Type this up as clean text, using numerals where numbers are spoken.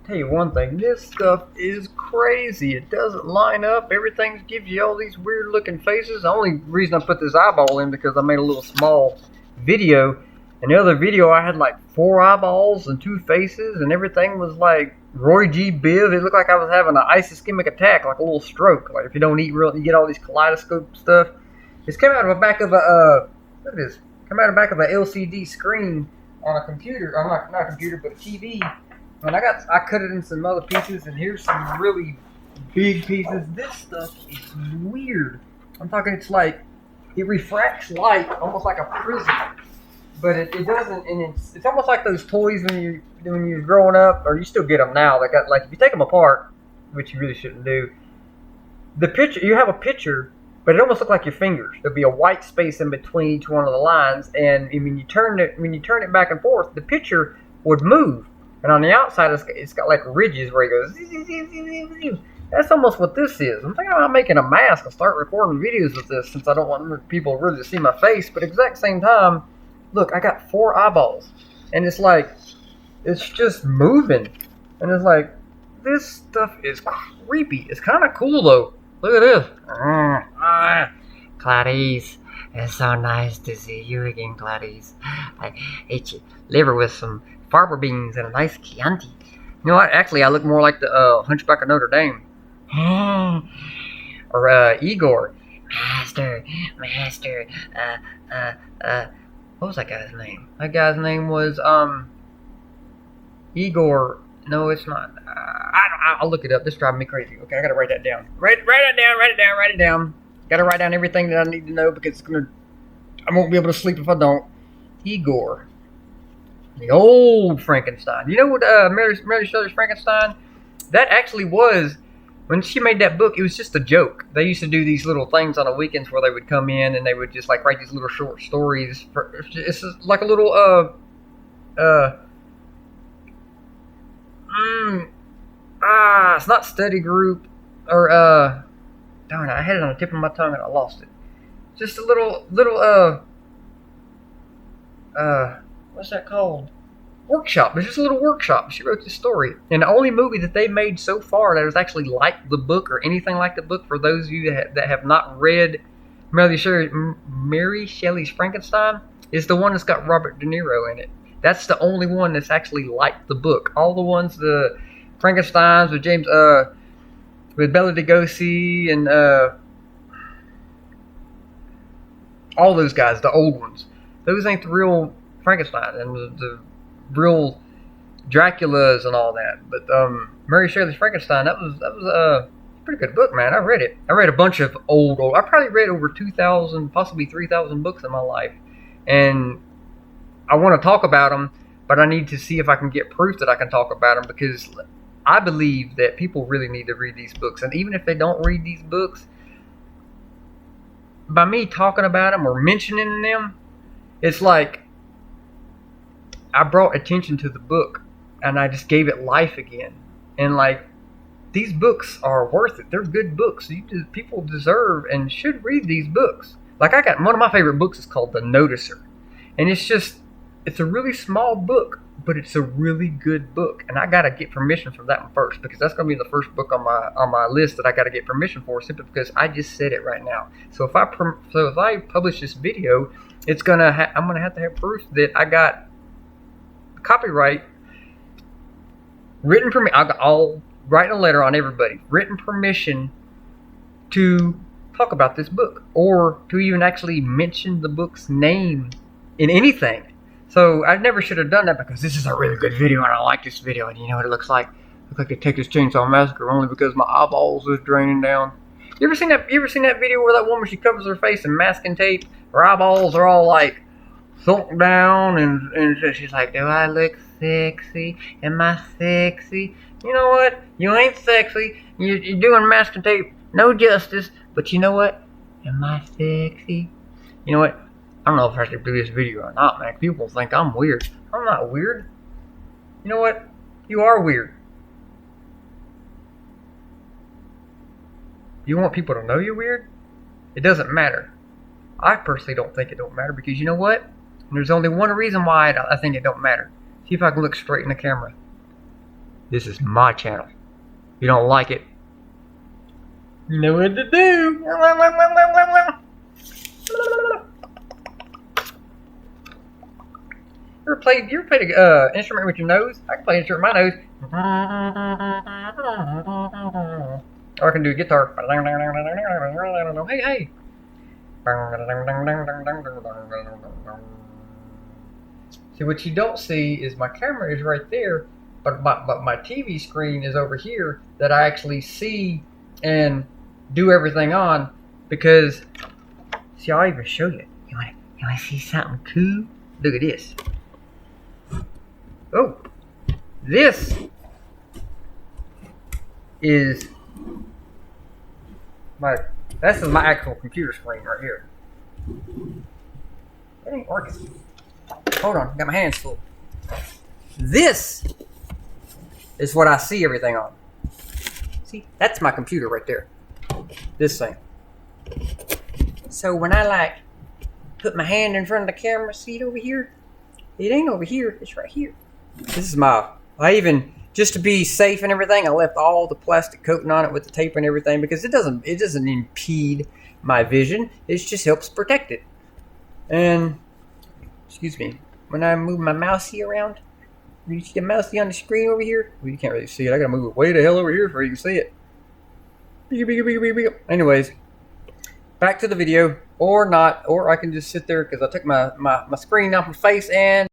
Tell you one thing, this stuff is crazy. It doesn't line up. Everything gives you all these weird looking faces. The only reason I put this eyeball in because I made a little small video. In the other video, I had like 4 eyeballs and 2 faces, and everything was like Roy G. Biv. It looked like I was having an ischemic attack, like a little stroke. Like if you don't eat real, you get all these kaleidoscope stuff. It's come out of the back of a look at this. Come out of the back of an LCD screen on a computer. Or not a computer, but a TV. And I cut it in some other pieces, and here's some really big pieces. This stuff is weird. I'm talking, it's like it refracts light almost like a prism, but it doesn't. And it's almost like those toys when you're growing up, or you still get them now. They got, like, if you take them apart, which you really shouldn't do. The picture, you have a picture, but it almost looks like your fingers. There'll be a white space in between each one of the lines, and when you turn it back and forth, the picture would move. And on the outside, it's got like ridges where it goes. That's almost what this is. I'm thinking about making a mask and start recording videos with this, since I don't want people really to see my face. But at the exact same time, look, I got 4 eyeballs, and it's like it's just moving, and it's like this stuff is creepy. It's kind of cool though. Look at this. Clarice, it's so nice to see you again, Clarice. I ate your liver with some farber beans and a nice Chianti. You know what? Actually, I look more like the Hunchback of Notre Dame. Or Igor. Master. What was that guy's name? That guy's name was Igor. No, it's not. I'll look it up. This is driving me crazy. Okay, I gotta write that down. Write it down. Gotta write down everything that I need to know, because I won't be able to sleep if I don't. Igor. The old Frankenstein. You know what, Mary Shelley's Frankenstein? That actually was, when she made that book, it was just a joke. They used to do these little things on the weekends where they would come in and they would just like write these little short stories. It's like a little, it's not study group, or, darn it, I had it on the tip of my tongue and I lost it. Just a little, what's that called? Workshop. It's just a little workshop. She wrote this story. And the only movie that they made so far that was actually like the book or anything like the book, for those of you that have not read Mary Shelley's Frankenstein, is the one that's got Robert De Niro in it. That's the only one that's actually like the book. All the ones, the Frankensteins with with Bela Lugosi and all those guys, the old ones. Those ain't the real Frankenstein and the real Draculas and all that. But Mary Shelley's Frankenstein, that was a pretty good book, man. I read it. I read a bunch of old. I probably read over 2,000, possibly 3,000 books in my life, and I want to talk about them, but I need to see if I can get proof that I can talk about them, because I believe that people really need to read these books. And even if they don't read these books, by me talking about them or mentioning them, it's like I brought attention to the book and I just gave it life again. And like, these books are worth it. They're good books. People deserve and should read these books. Like, I got one of my favorite books is called The Noticer. And it's a really small book, but it's a really good book. And I got to get permission from that one first, because that's going to be the first book on my list that I got to get permission for, simply because I just said it right now. So if I publish this video, I'm going to have to have proof that I got copyright, written permission. I'll write a letter on everybody, written permission to talk about this book, or to even actually mention the book's name in anything. So I never should have done that, because this is a really good video and I like this video. And you know what it looks like? It looks like the Texas Chainsaw Massacre, only because my eyeballs is draining down. You ever seen that video where that woman, she covers her face in masking tape? Her eyeballs are all like sunk down, and she's like, do I look sexy? Am I sexy? You know what? You ain't sexy. You're doing masking tape no justice. But you know what? Am I sexy? You know what? I don't know if I should do this video or not, man. People think I'm weird. I'm not weird. You know what? You are weird. You want people to know you're weird? It doesn't matter. I personally don't think it don't matter, because you know what? There's only one reason why I think it don't matter. See if I can look straight in the camera. This is my channel. If you don't like it, you know what to do. You ever played an instrument with your nose? I can play an instrument with my nose. Or I can do a guitar. Hey, hey. See, what you don't see is my camera is right there, but my TV screen is over here that I actually see and do everything on because, see, I'll even show you. You want to see something cool? Look at this. Oh, this is this is my actual computer screen right here. It ain't working. Hold on, got my hands full. This is what I see everything on. See, that's my computer right there. This thing. So when I put my hand in front of the camera, see it over here? It ain't over here, it's right here. This is I even, just to be safe and everything, I left all the plastic coating on it with the tape and everything because it doesn't impede my vision. It just helps protect it. And, excuse me, when I move my mousey around, you see the mousey on the screen over here? Well, you can't really see it. I gotta move it way the hell over here before you can see it. Anyways, back to the video, or not, or I can just sit there because I took my screen off my face and